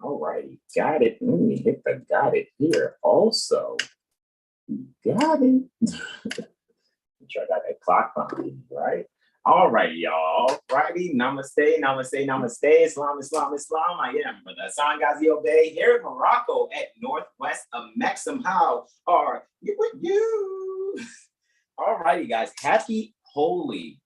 All righty, got it. Let me hit the got it here also. Got it. Make sure I got that clock behind me, right? All right, y'all. Righty, namaste, namaste, namaste. Islam, Islam, Islam. I am Brother Hasan Ghaziel Bey here in Morocco at northwest of Maxim. How are you? All righty, guys. Happy Holy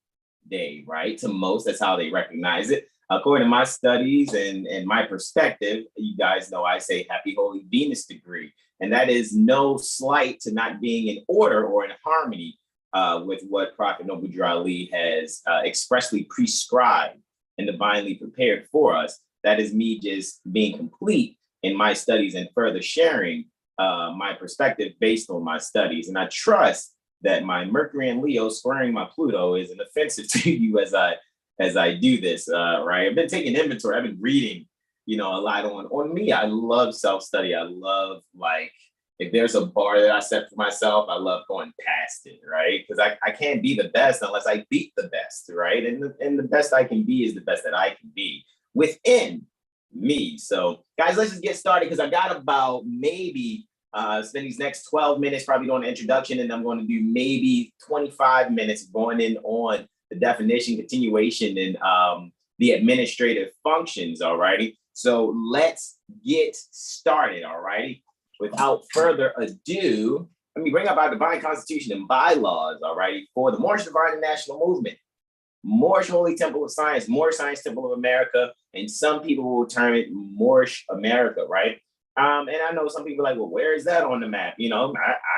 Day, right? To most, that's how they recognize it. According to my studies and my perspective, you guys know I say Happy Holy Venus degree. And that is no slight to not being in order or in harmony with what Prophet Noble Drew Ali has expressly prescribed and divinely prepared for us. That is me just being complete in my studies and further sharing my perspective based on my studies. And I trust that my Mercury and Leo squaring my Pluto isn't offensive to you as I do this, right? I've been taking inventory. I've been reading, a lot on me. I love self-study. I love, like, if there's a bar that I set for myself, I love going past it, right? Because I can't be the best unless I beat the best, right? And the best I can be is the best that I can be within me. So, guys, let's just get started because I got about maybe spend these next 12 minutes probably doing an introduction, and I'm going to do maybe 25 minutes going in on the definition, continuation, and the administrative functions, all righty? So let's get started, all righty? Without further ado, let me bring up our divine constitution and bylaws, all righty, for the Moorish Divine and National Movement, Moorish Holy Temple of Science, Moorish Science Temple of America, and some people will term it Moorish America, right? And I know some people are like, well, where is that on the map?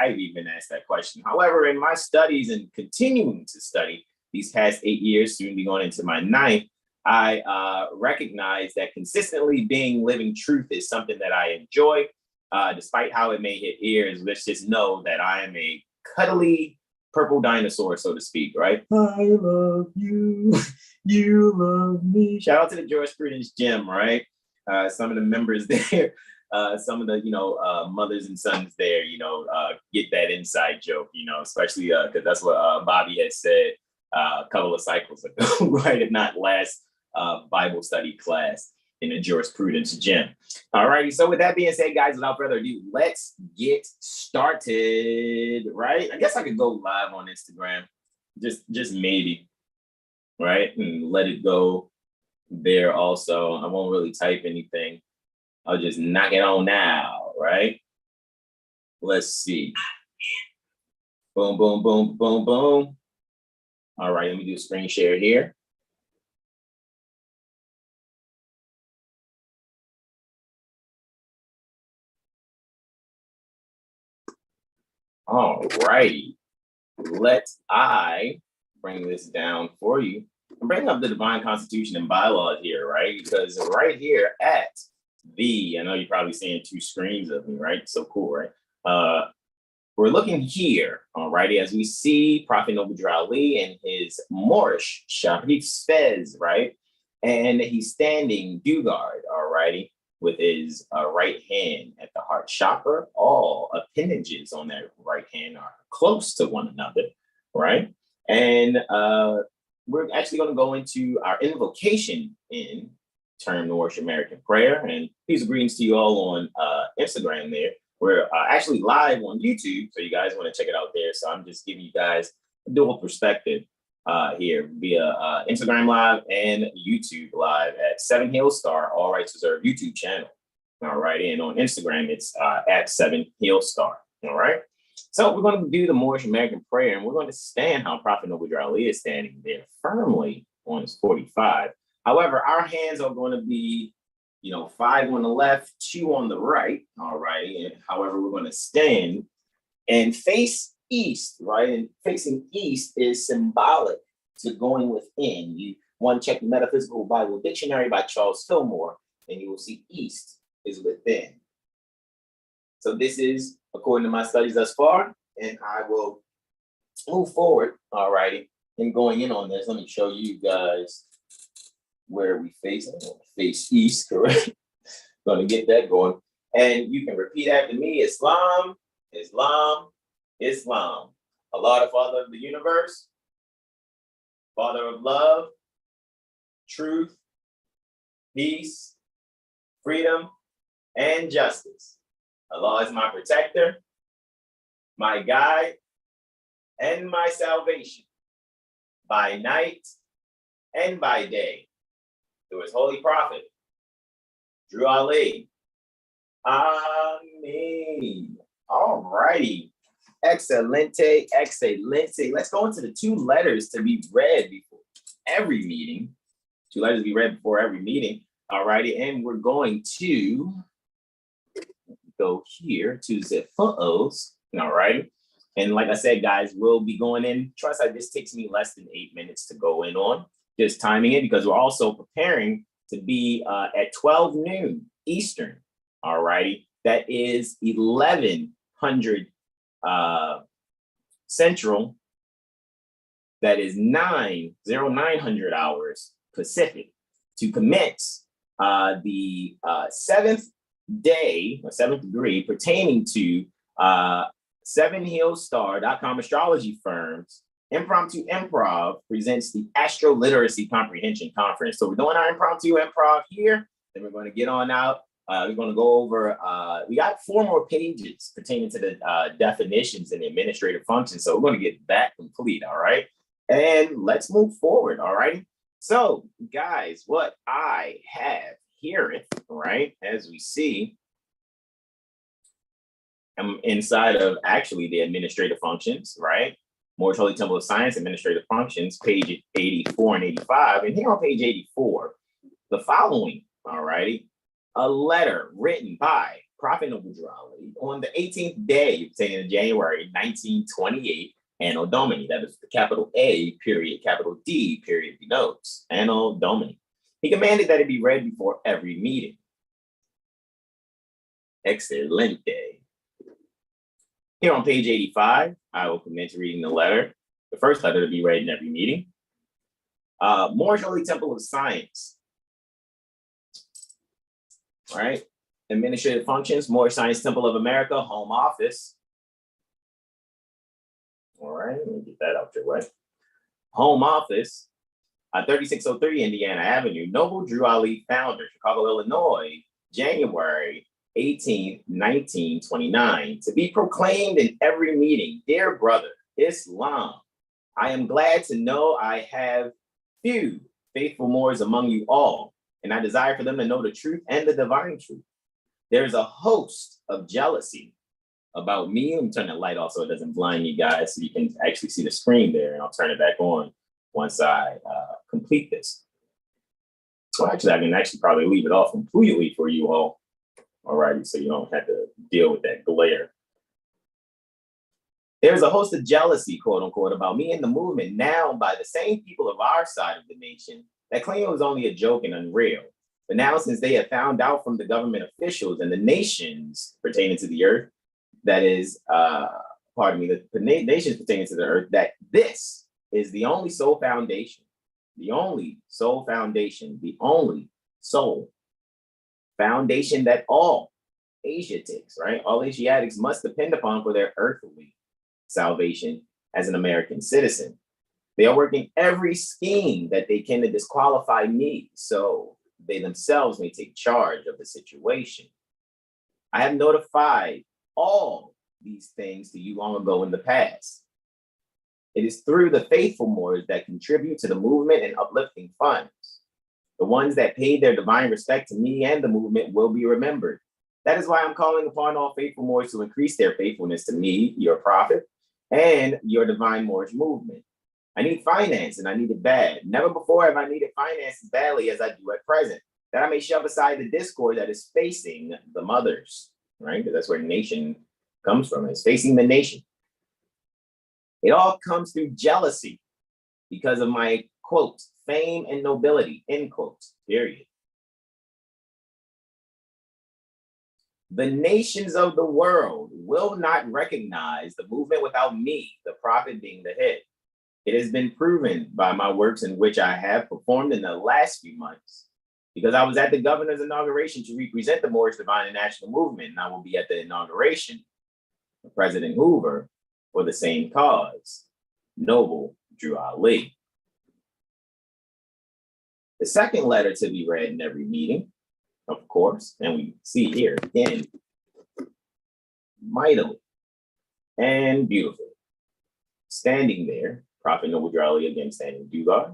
I've even asked that question. However, in my studies and continuing to study these past 8 years, soon be going into my 9th, I recognize that consistently being living truth is something that I enjoy. Despite how it may hit ears, let's just know that I am a cuddly purple dinosaur, so to speak, right? I love you, you love me. Shout out to the Jurisprudence Gym, right? Some of the members there, some of the, mothers and sons there, get that inside joke, especially because that's what Bobby had said a couple of cycles ago, right? If not last Bible study class in the Jurisprudence Gym. All righty. So with that being said, guys, without further ado, let's get started, right? I guess I could go live on Instagram, just maybe, right? And let it go there also. I won't really type anything. I'll just knock it on now, right? Let's see. Boom, boom, boom, boom, boom. All right, let me do a screen share here. All righty, I bring this down for you. I'm bringing up the divine constitution and bylaws here, right? Because right here at I know you're probably seeing 2 screens of me, right? So cool, right? We're looking here, all righty, as we see Prophet Noble Drew Ali and his Moorish Sharif Fez, right? And he's standing Dugard, all righty, with his right hand at the heart chakra. All appendages on that right hand are close to one another, right? And we're actually going to go into our invocation in term Moorish American prayer. And peace and greetings to you all on Instagram there. We're actually live on YouTube, so you guys want to check it out there. So I'm just giving you guys a dual perspective here via Instagram Live and YouTube Live at 7 Hill Star, All Rights Reserved YouTube channel. All right, and on Instagram, it's at 7 Hill Star. All right. So we're going to do the Moorish American prayer, and we're going to stand how Prophet Noble Drew Ali is standing there firmly on his 45. However, our hands are going to be 5 on the left, 2 on the right, all right? And however, we're going to stand and face east, right? And facing east is symbolic to going within. You want to check the Metaphysical Bible Dictionary by Charles Fillmore, and you will see east is within. So this is according to my studies thus far, and I will move forward, all righty, and going in on this. Let me show you guys where we face. I'm going to face east, correct? Going to get that going. And you can repeat after me: Islam, Islam, Islam. Allah, the Father of the universe, Father of love, truth, peace, freedom, and justice. Allah is my protector, my guide, and my salvation, by night and by day, through his holy prophet, Drew Ali. Amen. All righty. Excelente, excelente. Let's go into the 2 letters to be read before every meeting. 2 letters to be read before every meeting. All righty. And we're going to go here to the photos. All righty. And like I said, guys, we'll be going in. Trust that this takes me less than 8 minutes to go in on. Just timing it because we're also preparing to be at 12 noon Eastern. All righty. That is 1100 Central. That is 900 hours Pacific to commence the 7th day or 7th degree pertaining to 7hillstar.com astrology firms. Impromptu Improv presents the AstroLiteracy Comprehension Conference. So we're doing our Impromptu Improv here. Then we're going to get on out. We're going to go over, we got 4 more pages pertaining to the definitions and administrative functions. So we're going to get that complete, all right? And let's move forward, all right? So, guys, what I have here, right, as we see, I'm inside of actually the administrative functions, right? Moor's Holy Temple of Science, administrative functions, page 84 and 85. And here on page 84, the following, all righty, a letter written by Prophet Noble Drew Ali on the 18th day, saying in January 1928, Anno Domini. That is the capital A, period, capital D, period, denotes Anno Domini. He commanded that it be read before every meeting. Excelente. Here on page 85, I will commence reading the letter, the first letter to be read in every meeting. Moor's Holy Temple of Science. All right. Administrative functions, Moor Science Temple of America, home office. All right, let me get that out your way. Home office, 3603 Indiana Avenue, Noble Drew Ali, founder, Chicago, Illinois, January 18th, 1929. To be proclaimed in every meeting, dear brother, Islam, I am glad to know I have few faithful Moors among you all, and I desire for them to know the truth and the divine truth. There is a host of jealousy about me. Let me turn that light off so it doesn't blind you guys, so you can actually see the screen there, and I'll turn it back on once I complete this. Well, actually, I can actually probably leave it off completely for you all. All righty, so you don't have to deal with that glare. There's a host of jealousy, quote unquote, about me and the movement now by the same people of our side of the nation that claim it was only a joke and unreal. But now, since they have found out from the government officials and the nations pertaining to the earth, that is, the nations pertaining to the earth, that this is the only sole foundation, the only sole foundation that all Asiatics, right? All Asiatics must depend upon for their earthly salvation as an American citizen. They are working every scheme that they can to disqualify me, so they themselves may take charge of the situation. I have notified all these things to you long ago in the past. It is through the faithful Moors that contribute to the movement and uplifting funds. The ones that paid their divine respect to me and the movement will be remembered. That is why I'm calling upon all faithful Moors to increase their faithfulness to me, your prophet, and your divine Moorish movement. I need finance, and I need it bad. Never before have I needed finance as badly as I do at present, that I may shove aside the discord that is facing the mothers, right? Because that's where nation comes from. It's facing the nation. It all comes through jealousy because of my, quote, fame and nobility, end quote, period. The nations of the world will not recognize the movement without me, the prophet, being the head. It has been proven by my works in which I have performed in the last few months, because I was at the governor's inauguration to represent the Moorish Divine and National Movement, and I will be at the inauguration of President Hoover for the same cause, Noble Drew Ali. The second letter to be read in every meeting, of course, course, and we see here again, mightily and beautifully. Standing there, Prophet Noble Drew Ali again standing due guard.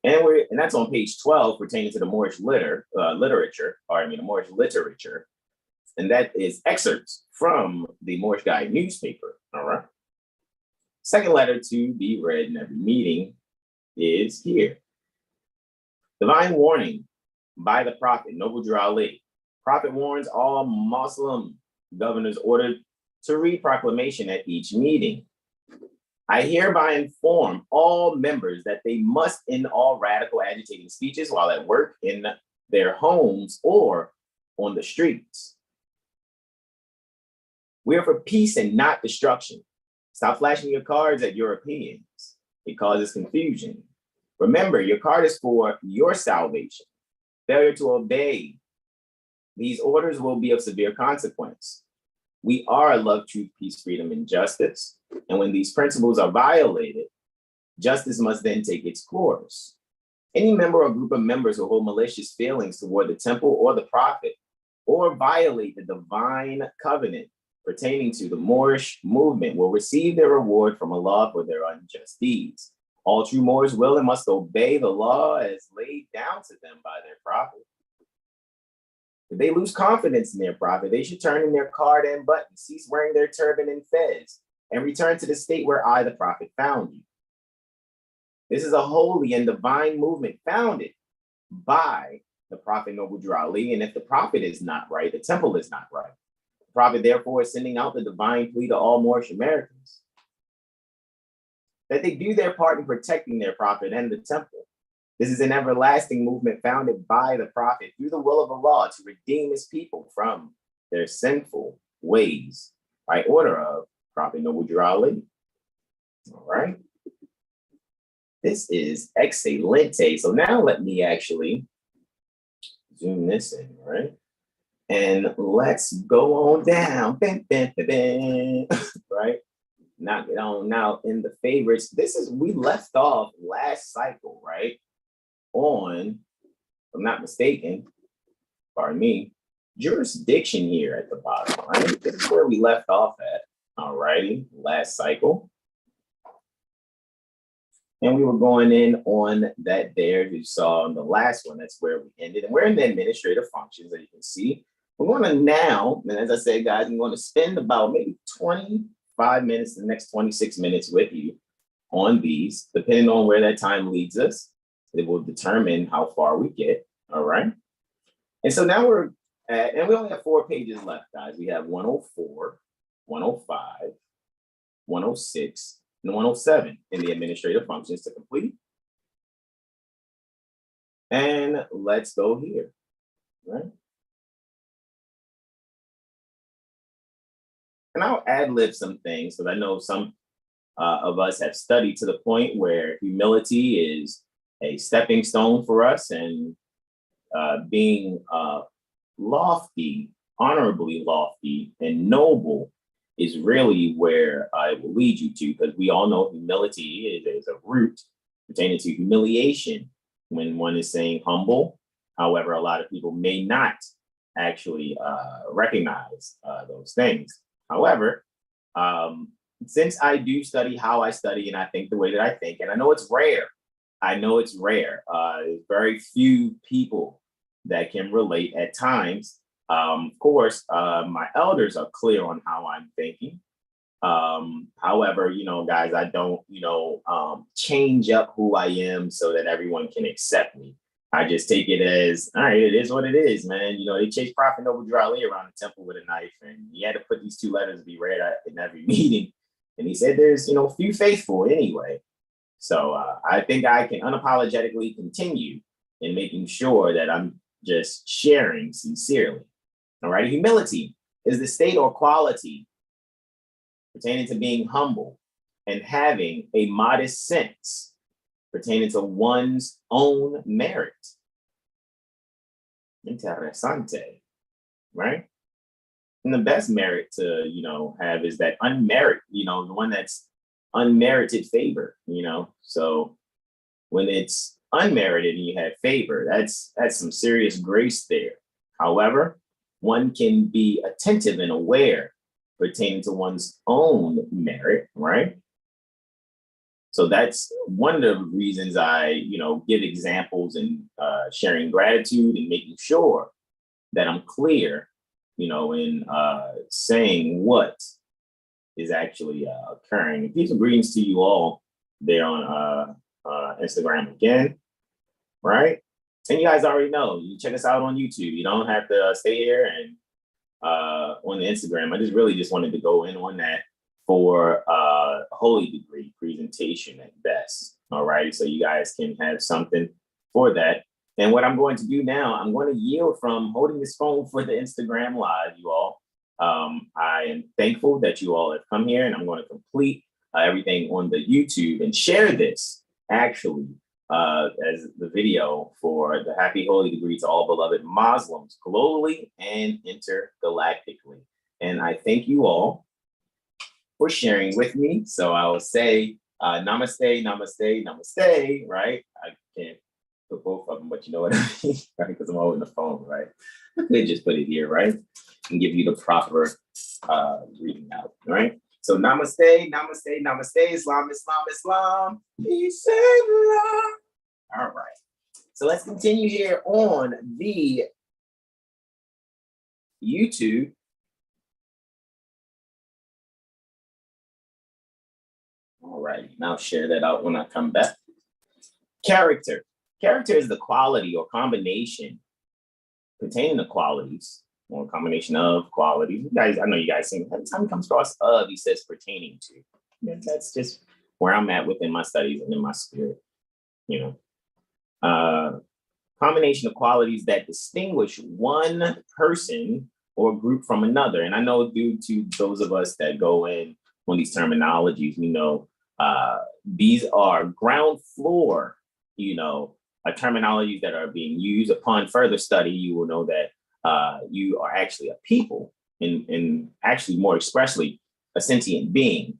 And that's on page 12 pertaining to the Moorish literature. And that is excerpts from the Moorish Guide newspaper. All right. Second letter to be read in every meeting is here. Divine warning by the Prophet Noble Drew Ali. Prophet warns all Muslim governors ordered to read proclamation at each meeting. I hereby inform all members that they must end all radical agitating speeches while at work, in their homes, or on the streets. We are for peace and not destruction. Stop flashing your cards at your opinions. It causes confusion. Remember, your card is for your salvation. Failure to obey these orders will be of severe consequence. We are love, truth, peace, freedom, and justice. And when these principles are violated, justice must then take its course. Any member or group of members who hold malicious feelings toward the temple or the prophet, or violate the divine covenant pertaining to the Moorish movement, will receive their reward from Allah for their unjust deeds. All true Moors will and must obey the law as laid down to them by their prophet. If they lose confidence in their prophet, they should turn in their card and button, cease wearing their turban and fez, and return to the state where I, the prophet, found you. This is a holy and divine movement founded by the Prophet Noble Drew Ali. And if the prophet is not right, the temple is not right. The prophet, therefore, is sending out the divine plea to all Moorish Americans that they do their part in protecting their prophet and the temple. This is an everlasting movement founded by the prophet through the will of Allah to redeem his people from their sinful ways by order of Prophet Noble Drew Ali. All right. This is excelente. So now let me actually zoom this in, right? And let's go on down, right? Knock it on now in the favorites. We left off last cycle, right? On, if I'm not mistaken, pardon me, jurisdiction here at the bottom, right? This is where we left off at, all righty, last cycle. And we were going in on that there, you saw on the last one, that's where we ended. And we're in the administrative functions, as you can see. We're going to now, and as I said, guys, I'm going to spend about maybe 25 minutes, the next 26 minutes with you on these, depending on where that time leads us. It will determine how far we get, all right? And so now we're at, and we only have 4 pages left, guys. We have 104, 105, 106, and 107 in the administrative functions to complete. And let's go here, right? And I'll ad-lib some things, because I know some of us have studied to the point where humility is a stepping stone for us, and being lofty, honorably lofty, and noble is really where I will lead you to, because we all know humility is a root pertaining to humiliation when one is saying humble. However, a lot of people may not actually recognize those things. However, since I do study how I study and I think the way that I think, and I know it's rare, there's very few people that can relate at times. Of course, my elders are clear on how I'm thinking. However, guys, I don't, change up who I am so that everyone can accept me. I just take it as, all right, it is what it is, man. They chased Prophet Noble Drew Ali around the temple with a knife, and he had to put these 2 letters to be read in every meeting. And he said there's, few faithful anyway. So I think I can unapologetically continue in making sure that I'm just sharing sincerely. All right. Humility is the state or quality pertaining to being humble and having a modest sense pertaining to one's own merit. Interessante, right? And the best merit to, have is that unmerited, the one that's unmerited favor, So when it's unmerited and you have favor. That's some serious grace there. However, one can be attentive and aware pertaining to one's own merit, right? So that's one of the reasons I, give examples and sharing gratitude and making sure that I'm clear, in saying what is actually occurring. Peace and greetings to you all there on Instagram again, right? And you guys already know, you check us out on YouTube. You don't have to stay here and on the Instagram. I just wanted to go in on that for holy degree presentation at best. All right, so you guys can have something for that. And what I'm going to do now, I'm going to yield from holding this phone for the Instagram live, you all. I am thankful that you all have come here, and I'm going to complete everything on the YouTube and share this actually as the video for the happy holy degree to all beloved Muslims globally and intergalactically. And I thank you all for sharing with me. So I will say namaste, namaste, namaste, right? I can't put both of them, but you know what I mean, right? Because I'm holding the phone, right? I could just put it here, right? And give you the proper reading out, right? So namaste, namaste, namaste, Islam, Islam, Islam, peace and love. All right. So let's continue here on the YouTube. All right, now share that out when I come back. Character. Character is the quality or combination pertaining to qualities or combination of qualities. You guys, I know you guys see every time it comes across he says pertaining to. Yeah, that's just where I'm at within my studies and in my spirit, combination of qualities that distinguish one person or group from another. And I know due to those of us that go in on these terminologies, we know these are ground floor, terminologies that are being used. Upon further study, you will know that you are actually a people and actually more expressly a sentient being.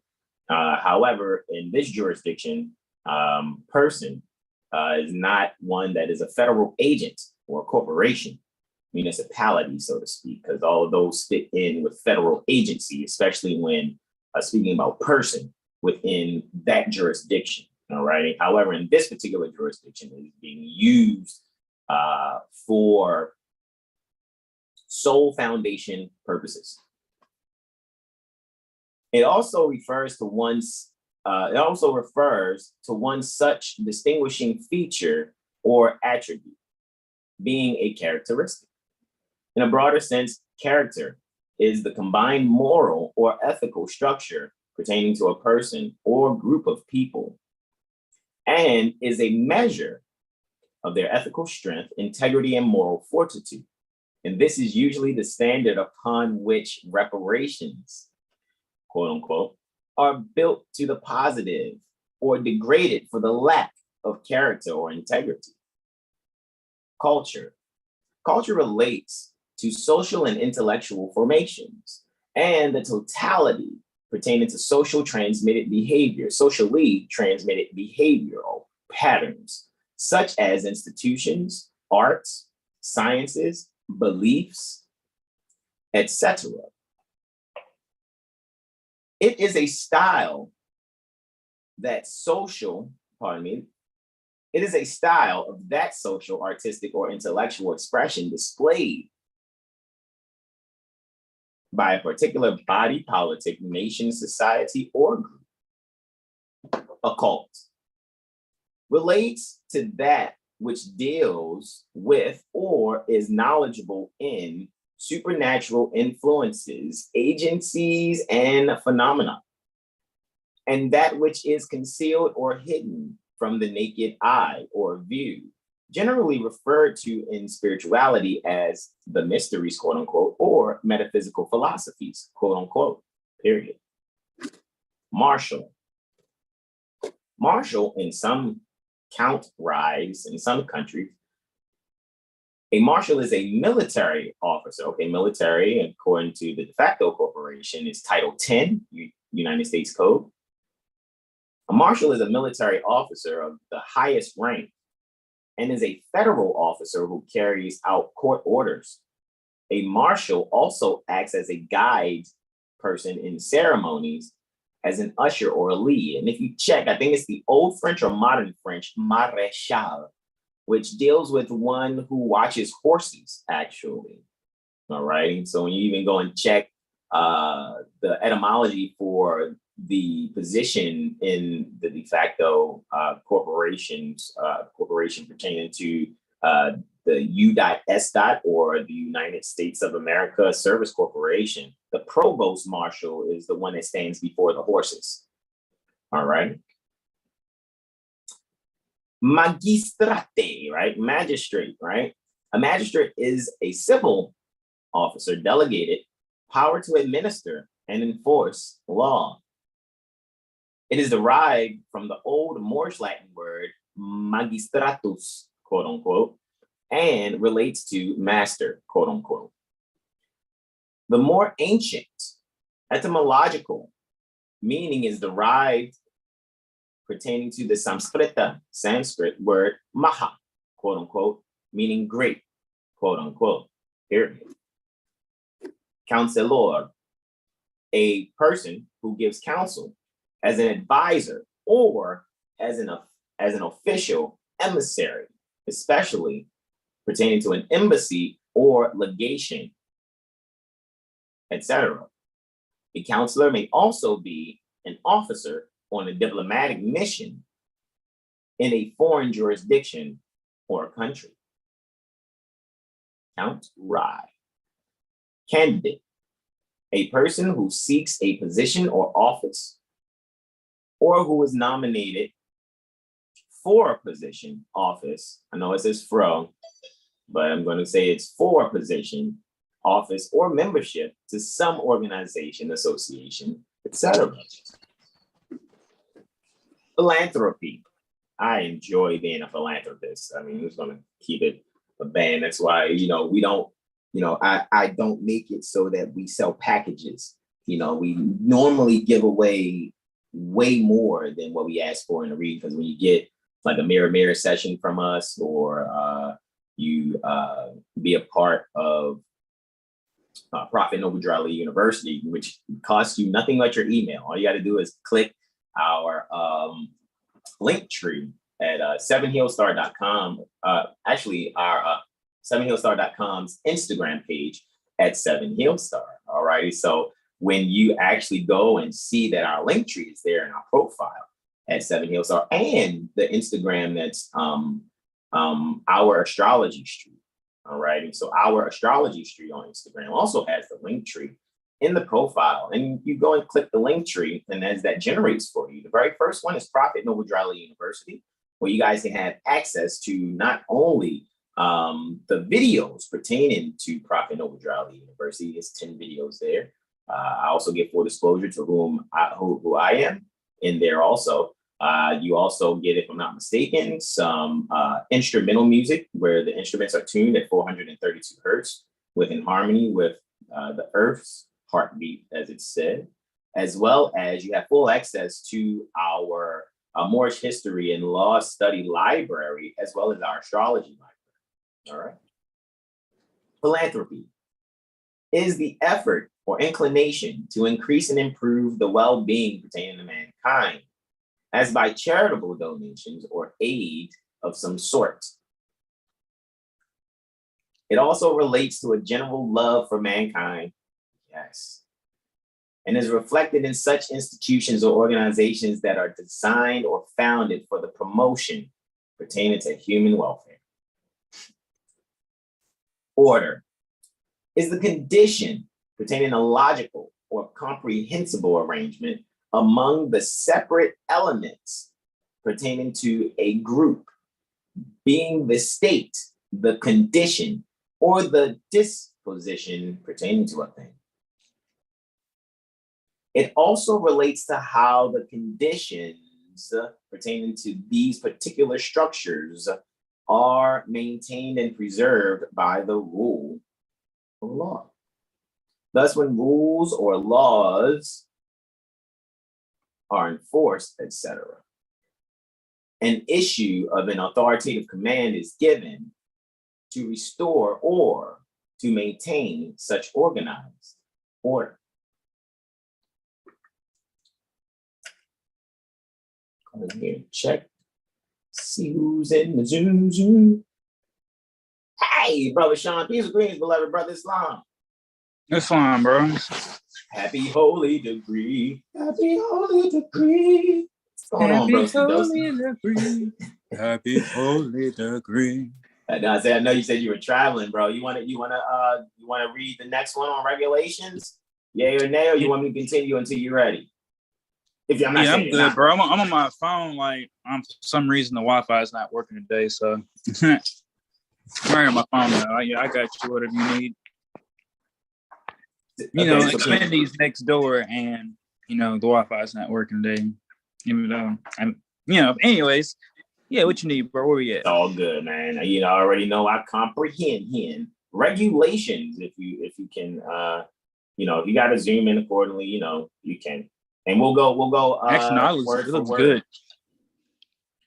However, in this jurisdiction, person is not one that is a federal agent or a corporation, municipality, so to speak, because all of those fit in with federal agency, especially when speaking about person within that jurisdiction. All right. However, in this particular jurisdiction, it is being used for sole foundation purposes. It also refers to one such distinguishing feature or attribute, being a characteristic. In a broader sense, character is the combined moral or ethical structure pertaining to a person or group of people, and is a measure of their ethical strength, integrity, and moral fortitude. And this is usually the standard upon which reparations, quote unquote, are built to the positive or degraded for the lack of character or integrity. Culture. Culture relates to social and intellectual formations and the totality pertaining to socially transmitted behavioral patterns, such as institutions, arts, sciences, beliefs, etc. It is a style of that social, artistic, or intellectual expression displayed by a particular body, politic, nation, society, or group. A cult relates to that which deals with or is knowledgeable in supernatural influences, agencies, and phenomena, and that which is concealed or hidden from the naked eye or view, generally referred to in spirituality as the mysteries, quote unquote, or metaphysical philosophies, quote unquote, period. Martial. Martial, in some count rise in some countries, a marshal is a military officer. Okay, military, according to the de facto corporation, is Title 10, United States Code. A marshal is a military officer of the highest rank and is a federal officer who carries out court orders. A marshal also acts as a guide person in ceremonies, as an usher or a lead. And if you check, I think it's the Old French or Modern French, maréchal, which deals with one who watches horses, actually. All right. So when you even go and check the etymology for the position in the de facto corporation pertaining to the U.S. or the United States of America Service Corporation, the provost marshal is the one that stands before the horses. All right. Magistrate, right? Magistrate, right? A magistrate is a civil officer delegated power to administer and enforce law. It is derived from the old Moorish Latin word magistratus, quote unquote, and relates to master, quote unquote. The more ancient etymological meaning is derived pertaining to the Sanskrit word maha, quote unquote, meaning great, quote unquote, period. Counselor, a person who gives counsel as an advisor or as an official emissary, especially pertaining to an embassy or legation, etc. A counselor may also be an officer on a diplomatic mission in a foreign jurisdiction or country. Count Rye. Candidate, a person who seeks a position or office, or who is nominated for a position, office. I know it says fro, but I'm going to say it's for a position, office, or membership to some organization, association, etc. Philanthropy. I enjoy being a philanthropist. I mean, who's going to keep it a band? That's why, we don't, I don't make it so that we sell packages. We normally give away way more than what we ask for in a read, because when you get like a mirror session from us, or you be a part of Prophet Noble Dry University, which costs you nothing but your email. All you got to do is click our link tree at 7healstar.com. Actually, our 7healstar.com's Instagram page at 7healstar. All righty. So when you actually go and see that our link tree is there in our profile at 7healstar, and the Instagram that's our Astrology Street. All right. And so our Astrology Street on Instagram also has the link tree in the profile, and you go and click the link tree, and as that generates for you, the very first one is Prophet Noble Dry University, where you guys can have access to not only the videos pertaining to Prophet Noble Dry University. There's 10 videos there. I also get full disclosure to who I am in there also. You also get, if I'm not mistaken, some instrumental music where the instruments are tuned at 432 hertz within harmony with the Earth's heartbeat, as it's said, as well as you have full access to our Moorish history and law study library, as well as our astrology library. All right. Philanthropy is the effort or inclination to increase and improve the well-being pertaining to mankind, as by charitable donations or aid of some sort. It also relates to a general love for mankind, yes, and is reflected in such institutions or organizations that are designed or founded for the promotion pertaining to human welfare. Order is the condition pertaining to logical or comprehensible arrangement among the separate elements pertaining to a group, being the state, the condition, or the disposition pertaining to a thing. It also relates to how the conditions pertaining to these particular structures are maintained and preserved by the rule of law. Thus, when rules or laws are enforced, etc., an issue of an authoritative command is given to restore or to maintain such organized order. Come in here, check, see who's in the zoo. Hey, brother Sean, peace and greetings, beloved brother Islam. Islam, bro. Happy holy degree. Happy holy degree. What's going on, bro? Happy holy degree. I know you said you were traveling, bro. You wanna read the next one on regulations? Yay or nay, or you want me to continue until you're ready? If I'm not I'm good, bro. I'm on my phone. Like, for some reason the Wi-Fi is not working today, so I'm right on my phone now. I got you. Whatever you need. Xfinity's next door, and the Wi-Fi is not working today. Even though anyways, yeah. What you need, bro? Where we at? It's all good, man. I already know I comprehend regulations. If you can, if you got to zoom in accordingly, you can. And we'll go. Actually, no, it looks good.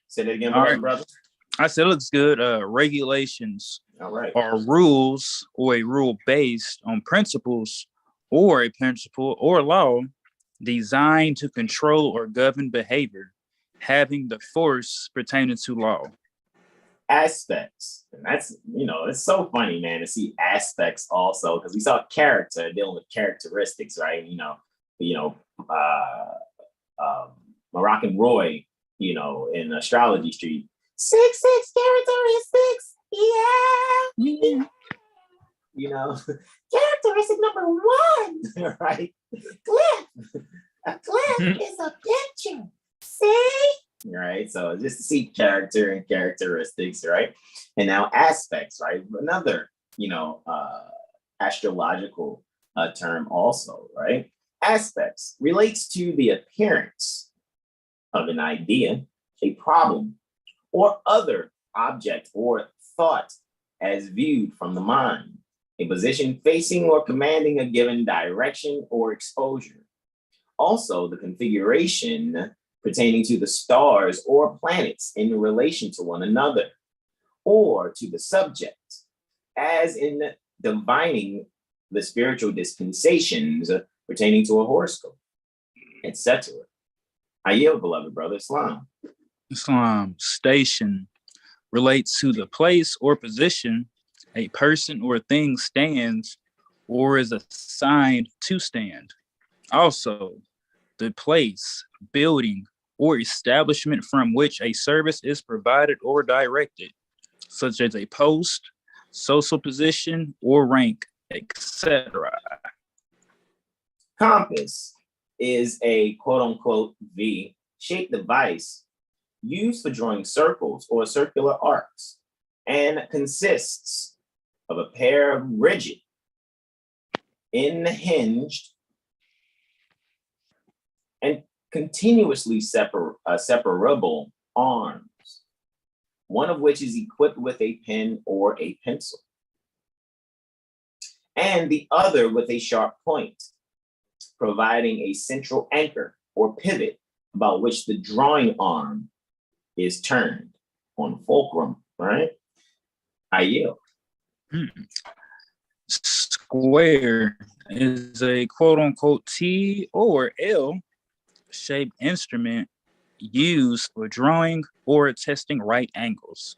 Say that again, brother. I said it looks good. Regulations are rules or a rule based on principles or a principle or law designed to control or govern behavior, having the force pertaining to law. Aspects. And that's, it's so funny, man, to see aspects also, because we saw character dealing with characteristics, right? Moroccan Roy, in Astrology Street. 6 characteristics. Yeah. Characteristic number 1, right? Glyph. A glyph is a picture. See? Right. So just to see character and characteristics, right? And now aspects, right? Another, astrological term also, right? Aspects relates to the appearance of an idea, a problem, or other object or thought as viewed from the mind, a position facing or commanding a given direction or exposure. Also, the configuration pertaining to the stars or planets in relation to one another, or to the subject, as in divining the spiritual dispensations pertaining to a horoscope, etc. I yield, beloved brother Islam. Station relates to the place or position a person or thing stands or is assigned to stand. Also, the place, building, or establishment from which a service is provided or directed, such as a post, social position, or rank, etc. Compass is a quote-unquote V-shaped device used for drawing circles or circular arcs and consists of a pair of rigid, unhinged, and continuously separable arms, one of which is equipped with a pen or a pencil, and the other with a sharp point, providing a central anchor or pivot about which the drawing arm is turned on fulcrum, right? I yield. Square is a quote-unquote T or L shaped instrument used for drawing or testing right angles.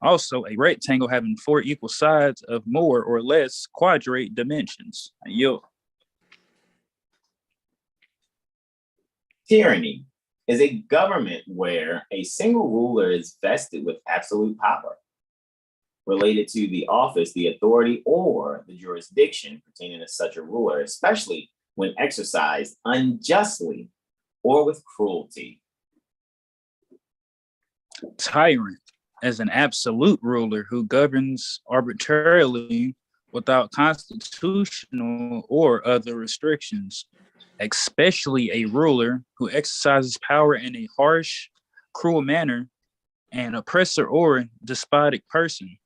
Also, a rectangle having 4 equal sides of more or less quadrate dimensions. I yield. Tyranny is a government where a single ruler is vested with absolute power related to the office, the authority, or the jurisdiction pertaining to such a ruler, especially when exercised unjustly or with cruelty. Tyrant as an absolute ruler who governs arbitrarily without constitutional or other restrictions, especially a ruler who exercises power in a harsh, cruel manner, an oppressor or despotic person.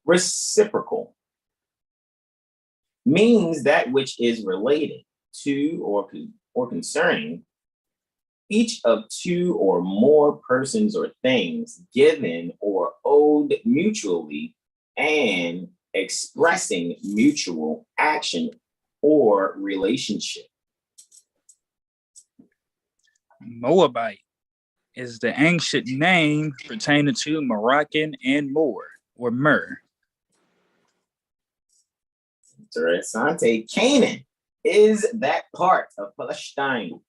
Reciprocal means that which is related to or concerning each of two or more persons or things given or owed mutually and expressing mutual action or relationship. Moabite is the ancient name pertaining to Moroccan and Moor or Mur. Interessante. Canaan is that part of Palestine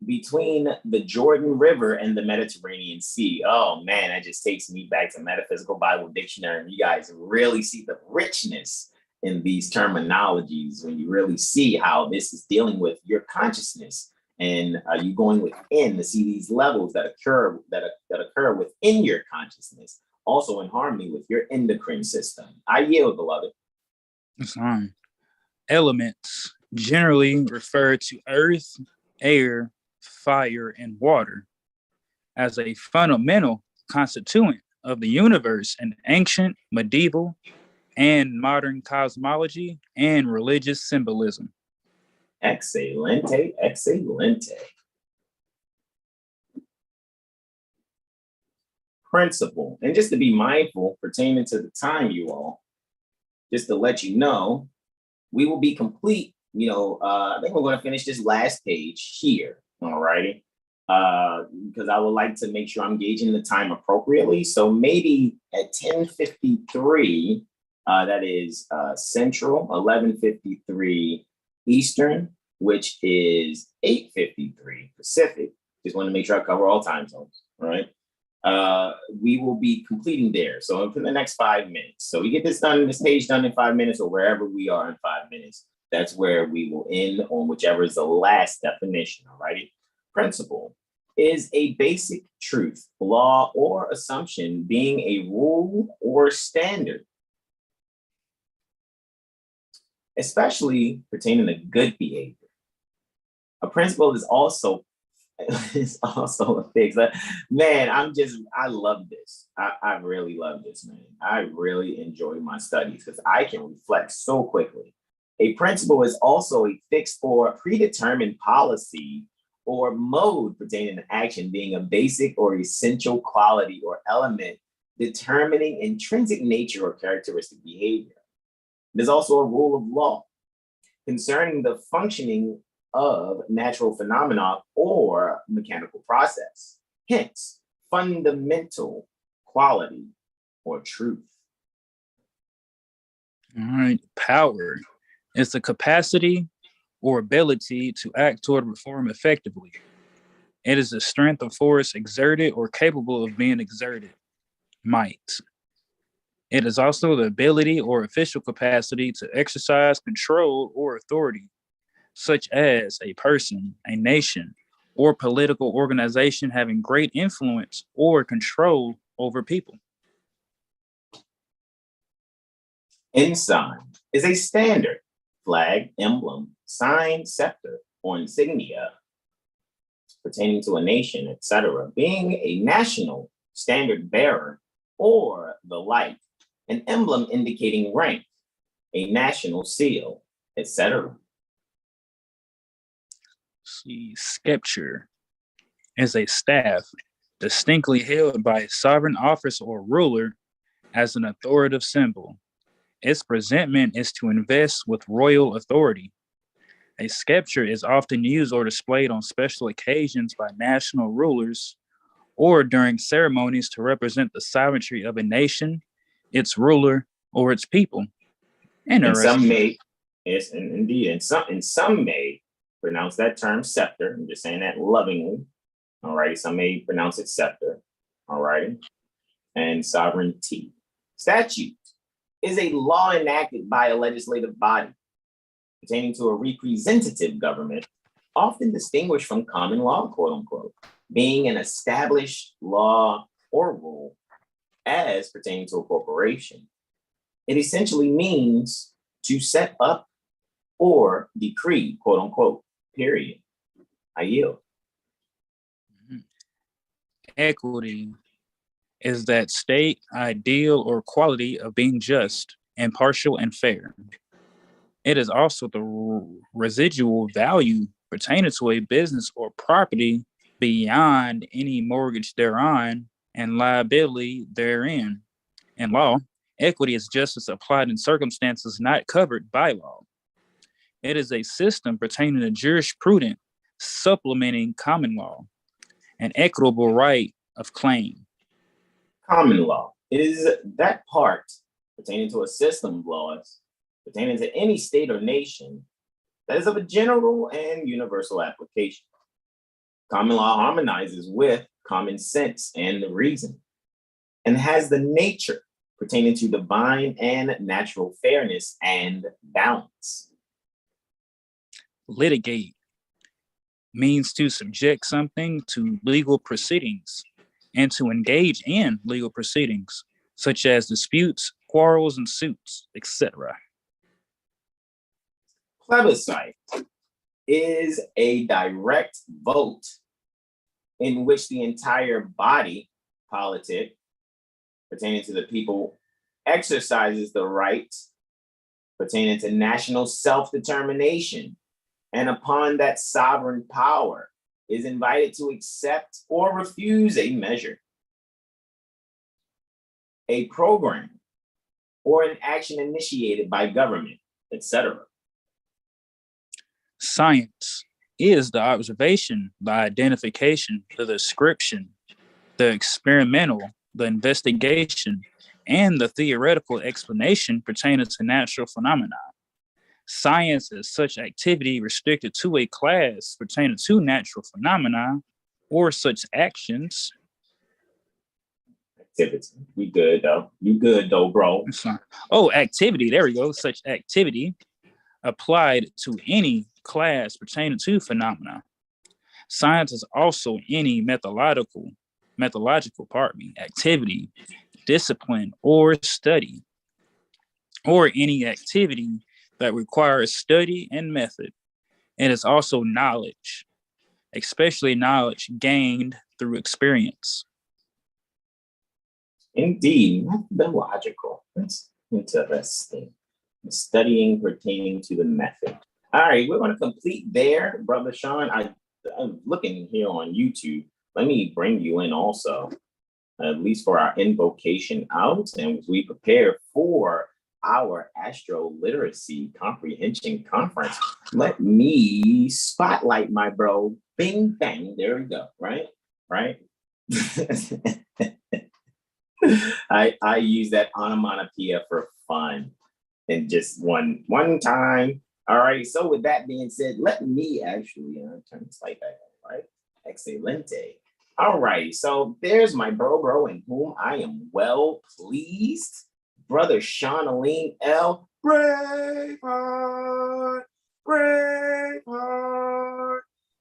between the Jordan River and the Mediterranean Sea. Oh man, that just takes me back to Metaphysical Bible Dictionary. And you guys really see the richness in these terminologies when you really see how this is dealing with your consciousness. And you going within to see these levels that occur within your consciousness, also in harmony with your endocrine system. I yield, beloved. Elements generally refer to earth, air, fire, and water as a fundamental constituent of the universe in ancient, medieval, and modern cosmology and religious symbolism. Excelente, excelente. Principle, and just to be mindful pertaining to the time, you all, just to let you know, we will be complete. I think we're going to finish this last page here. All righty. Because I would like to make sure I'm gauging the time appropriately. So maybe at 10:53, that is Central, 11:53 Eastern, which is 8:53 Pacific. Just want to make sure I cover all time zones. All right. We will be completing there. So for the next 5 minutes. So we get this page done in 5 minutes, or wherever we are in 5 minutes. That's where we will end on whichever is the last definition. All righty. Principle is a basic truth, law, or assumption, being a rule or standard, especially pertaining to good behavior. A principle is also a fix. Man, I love this. I really love this, man. I really enjoy my studies because I can reflect so quickly. A principle is also a fixed or predetermined policy or mode pertaining to action, being a basic or essential quality or element determining intrinsic nature or characteristic behavior. There's also a rule of law concerning the functioning of natural phenomena or mechanical process, hence fundamental quality or truth. All right, power is the capacity or ability to act toward reform effectively. It is the strength of force exerted or capable of being exerted. Might. It is also the ability or official capacity to exercise control or authority, such as a person, a nation, or political organization having great influence or control over people. Ensign is a standard, flag, emblem, sign, scepter, or insignia pertaining to a nation, etc., being a national standard bearer or the like, an emblem indicating rank, a national seal, etc. Scepter is a staff distinctly held by a sovereign officer or ruler as an authoritative symbol. Its presentment is to invest with royal authority. A scepter is often used or displayed on special occasions by national rulers or during ceremonies to represent the sovereignty of a nation, its ruler, or its people. And some may, yes, indeed, and some may pronounce that term scepter. I'm just saying that lovingly. All righty. Some may pronounce it scepter. All righty. And sovereignty. Statute is a law enacted by a legislative body pertaining to a representative government, often distinguished from common law, quote unquote, being an established law or rule as pertaining to a corporation. It essentially means to set up or decree, quote unquote, period. I yield. Equity is that state, ideal, or quality of being just, impartial, and fair. It is also the residual value pertaining to a business or property beyond any mortgage thereon and liability therein. In law, equity is justice applied in circumstances not covered by law. It is a system pertaining to jurisprudence supplementing common law, an equitable right of claim. Common law is that part pertaining to a system of laws pertaining to any state or nation that is of a general and universal application. Common law harmonizes with common sense and reason and has the nature pertaining to divine and natural fairness and balance. Litigate means to subject something to legal proceedings and to engage in legal proceedings, such as disputes, quarrels, and suits, etc. Plebiscite is a direct vote in which the entire body politic pertaining to the people exercises the right pertaining to national self-determination, and upon that sovereign power is invited to accept or refuse a measure, a program, or an action initiated by government, etc. Science is the observation, the identification, the description, the experimental, the investigation, and the theoretical explanation pertaining to natural phenomena. Science is such activity restricted to a class pertaining to natural phenomena or such actions. Activity. We good though. You good though, bro. Oh, activity. There we go. Such activity applied to any class pertaining to phenomena. Science is also any methodological activity, discipline, or study, or any activity that requires study and method. It is also knowledge, especially knowledge gained through experience. Indeed, methodological. That's interesting. Studying pertaining to the method. All right, we're going to complete there, Brother Sean. I'm looking here on YouTube. Let me bring you in also, at least for our invocation out, and as we prepare for our AstroLiteracy Comprehension Conference. Let me spotlight my bro. Bing, bang. There we go. Right? I use that onomatopoeia for fun and just one time. All right. So with that being said, let me actually turn this light back on, right? Excelente. All right. So there's my bro in whom I am well pleased. Brother Sean Alim L. Braveheart.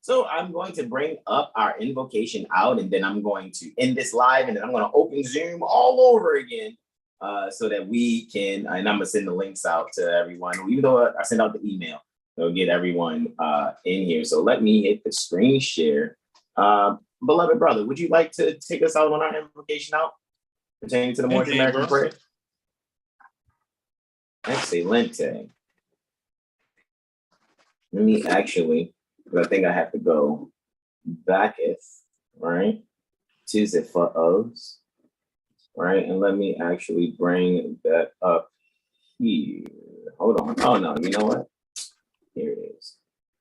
So I'm going to bring up our invocation out, and then I'm going to end this live, and then I'm going to open Zoom all over again so that we can, and I'm going to send the links out to everyone. Even though I send out the email, it'll get everyone in here. So let me hit the screen share. Beloved brother, would you like to take us out on our invocation out pertaining to the Morning American prayer? Excelente. Let me actually, because I think I have to go backeth, right, to the photos, right, and let me actually bring that up here. Hold on. Oh no, you know what? Here it is.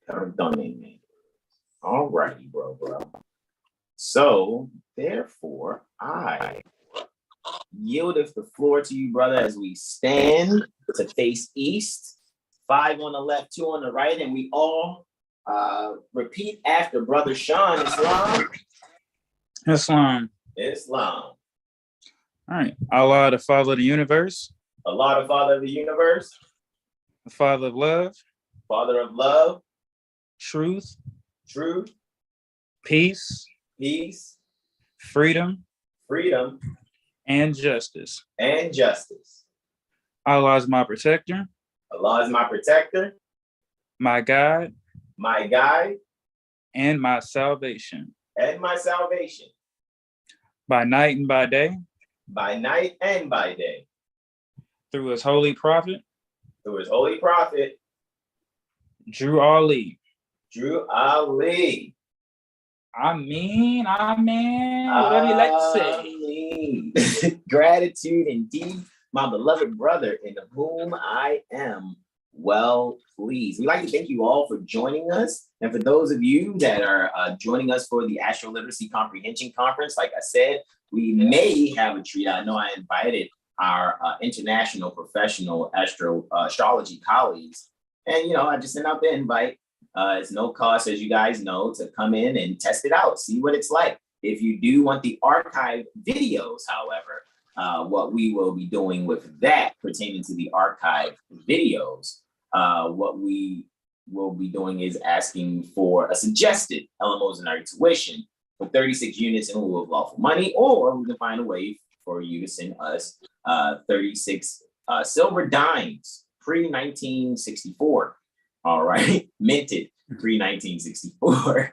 Perdónenme. All righty, bro. So therefore, I yieldeth the floor to you, brother, as we stand to face east, 5 on the left, 2 on the right, and we all repeat after Brother Sean. Islam. All right. Allah, the Father of the universe. Allah, the Father of the universe. The Father of love. Father of love. Truth. Peace. Freedom. And justice. Allah is my protector. My guide. And my salvation. By night and by day. Through his holy prophet. Drew Ali. Drew Ali. Whatever you like to say. Gratitude indeed, my beloved brother, in whom I am well pleased. We'd like to thank you all for joining us. And for those of you that are joining us for the AstroLiteracy Comprehension Conference, like I said, we may have a treat. I know I invited our international professional astrology colleagues. And, I just sent out the invite. It's no cost, as you guys know, to come in and test it out, see what it's like. If you do want the archive videos, however, what we will be doing with that pertaining to the archive videos, what we will be doing is asking for a suggested LMOs and our tuition for 36 units in lieu of lawful money, or we can find a way for you to send us 36 silver dimes pre-1964. All right, minted pre-1964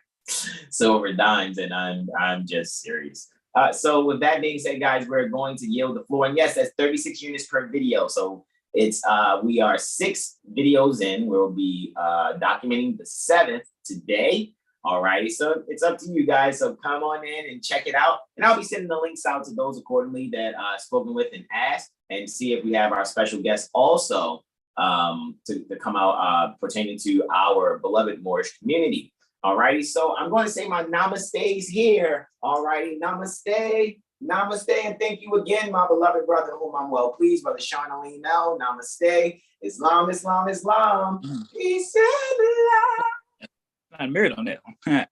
silver dimes, and I'm just serious. So with that being said, guys, we're going to yield the floor, and yes, that's 36 units per video. So it's we are 6 videos in. We'll be documenting the 7th today. All righty, so it's up to you guys. So come on in and check it out, and I'll be sending the links out to those accordingly that spoken with and asked, and see if we have our special guests also to come out pertaining to our beloved Moorish community. All righty, so I'm going to say my namaste here. All righty, namaste, and thank you again, my beloved brother, whom I'm well pleased, brother Sean Alim L. Namaste, Islam. Peace and love. I'm married on that one.